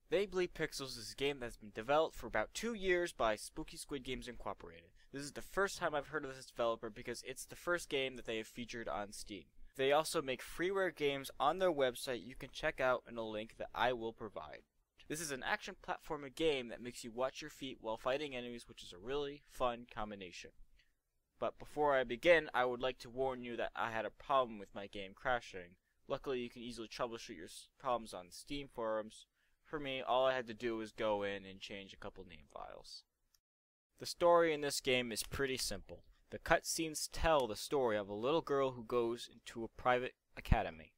Beyblade Pixels is a game that's been developed for about 2 years by Spooky Squid Games Incorporated. This is the first time I've heard of this developer because it's the first game that they have featured on Steam. They also make freeware games on their website you can check out in a link that I will provide. This is an action platformer game that makes you watch your feet while fighting enemies, which is a really fun combination. But before I begin, I would like to warn you that I had a problem with my game crashing. Luckily, you can easily troubleshoot your problems on Steam forums. For me, all I had to do was go in and change a couple name files. The story in this game is pretty simple. The cutscenes tell the story of a little girl who goes into a private academy.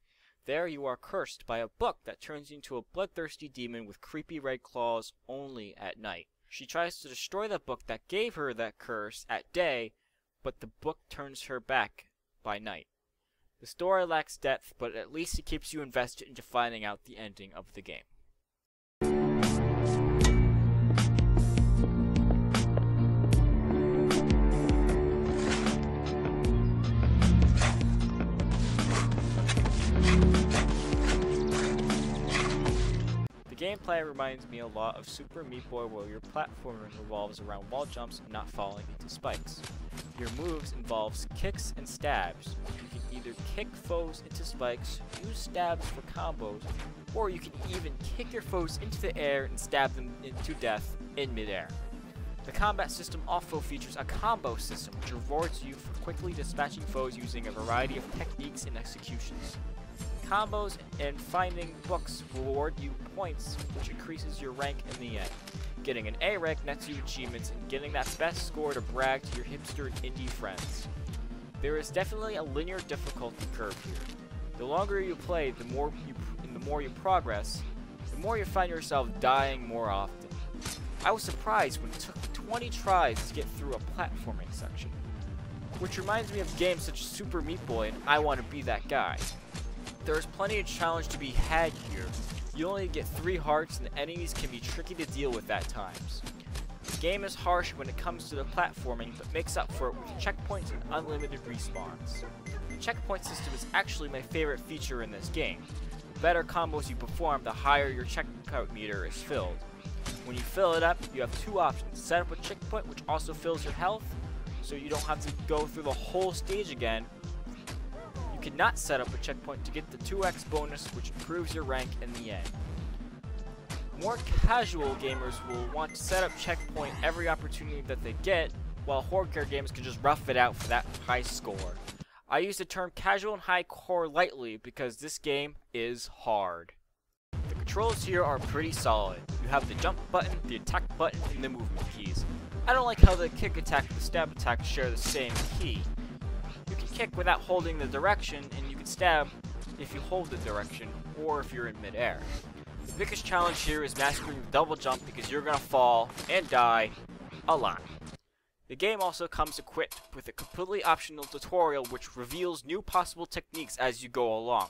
There you are cursed by a book that turns you into a bloodthirsty demon with creepy red claws only at night. She tries to destroy the book that gave her that curse at day, but the book turns her back by night. The story lacks depth, but at least it keeps you invested into finding out the ending of the game. The gameplay reminds me a lot of Super Meat Boy, where your platforming revolves around wall jumps and not falling into spikes. Your moves involves kicks and stabs. You can either kick foes into spikes, use stabs for combos, or you can even kick your foes into the air and stab them to death in midair. The combat system also features a combo system which rewards you for quickly dispatching foes using a variety of techniques and executions. Combos and finding books will reward you points, which increases your rank in the end. Getting an A rank nets you achievements, and getting that best score to brag to your hipster and indie friends. There is definitely a linear difficulty curve here. The longer you play, the more you progress, the more you find yourself dying more often. I was surprised when it took 20 tries to get through a platforming section. Which reminds me of games such as Super Meat Boy and I Want to Be That Guy. There is plenty of challenge to be had here. You only get 3 hearts and the enemies can be tricky to deal with at times. The game is harsh when it comes to the platforming, but makes up for it with checkpoints and unlimited respawns. The checkpoint system is actually my favorite feature in this game. The better combos you perform, the higher your checkpoint meter is filled. When you fill it up, you have 2 options. Set up a checkpoint which also fills your health, so you don't have to go through the whole stage again. You cannot set up a checkpoint to get the 2x bonus, which improves your rank in the end. More casual gamers will want to set up checkpoint every opportunity that they get, while hardcore gamers can just rough it out for that high score. I use the term casual and hardcore lightly because this game is hard. The controls here are pretty solid. You have the jump button, the attack button, and the movement keys. I don't like how the kick attack and the stab attack share the same key. You can kick without holding the direction, and you can stab if you hold the direction, or if you're in midair. The biggest challenge here is mastering the double jump because you're gonna fall and die a lot. The game also comes equipped with a completely optional tutorial which reveals new possible techniques as you go along.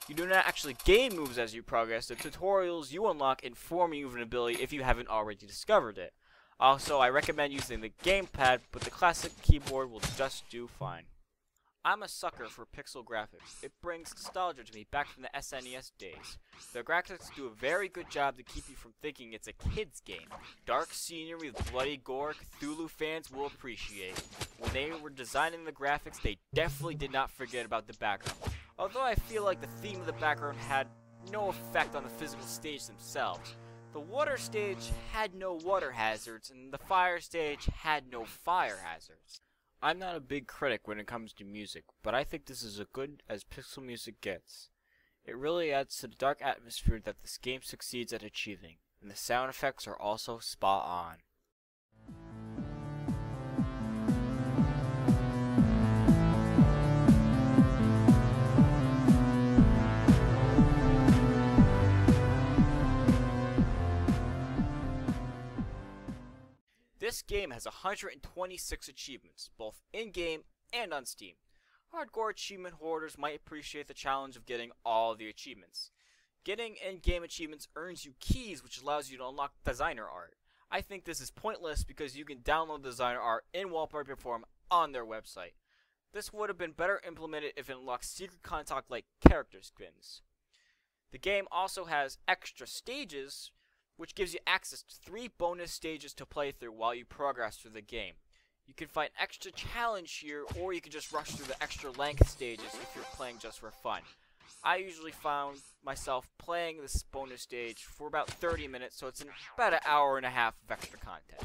You do not actually gain moves as you progress. The tutorials you unlock inform you of an ability if you haven't already discovered it. Also, I recommend using the gamepad, but the classic keyboard will just do fine. I'm a sucker for pixel graphics. It brings nostalgia to me back from the SNES days. The graphics do a very good job to keep you from thinking it's a kid's game. Dark scenery with bloody gore, Cthulhu fans will appreciate. When they were designing the graphics, they definitely did not forget about the background. Although I feel like the theme of the background had no effect on the physical stage themselves. The water stage had no water hazards, and the fire stage had no fire hazards. I'm not a big critic when it comes to music, but I think this is as good as pixel music gets. It really adds to the dark atmosphere that this game succeeds at achieving, and the sound effects are also spot on. This game has 126 achievements, both in-game and on Steam. Hardcore achievement hoarders might appreciate the challenge of getting all the achievements. Getting in-game achievements earns you keys, which allows you to unlock designer art. I think this is pointless because you can download designer art in wallpaper form on their website. This would have been better implemented if it unlocked secret content like character skins. The game also has extra stages which gives you access to 3 bonus stages to play through while you progress through the game. You can find extra challenge here, or you can just rush through the extra length stages if you're playing just for fun. I usually found myself playing this bonus stage for about 30 minutes, so it's about an hour and a half of extra content.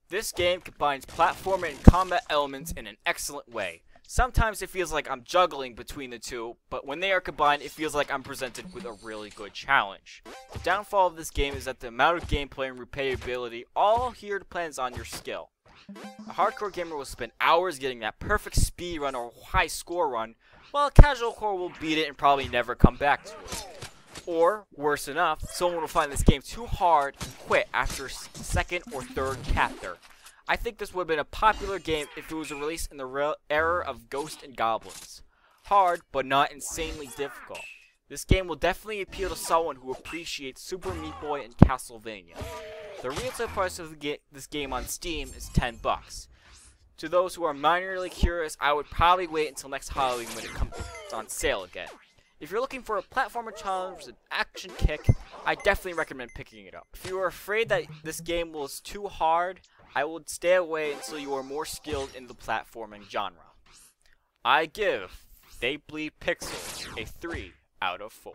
This game combines platforming and combat elements in an excellent way. Sometimes it feels like I'm juggling between the two, but when they are combined, it feels like I'm presented with a really good challenge. The downfall of this game is that the amount of gameplay and replayability all here depends on your skill. A hardcore gamer will spend hours getting that perfect speed run or high score run, while a casual core will beat it and probably never come back to it. Or, worse enough, someone will find this game too hard and quit after the second or third chapter. I think this would have been a popular game if it was released in the era of Ghosts and Goblins. Hard, but not insanely difficult. This game will definitely appeal to someone who appreciates Super Meat Boy and Castlevania. The retail price of this game on Steam is $10. To those who are minorly curious, I would probably wait until next Halloween when it comes on sale again. If you're looking for a platformer challenge with an action kick, I definitely recommend picking it up. If you are afraid that this game was too hard, I would stay away until you are more skilled in the platforming genre. I give They Bleed Pixels a 3 out of 4.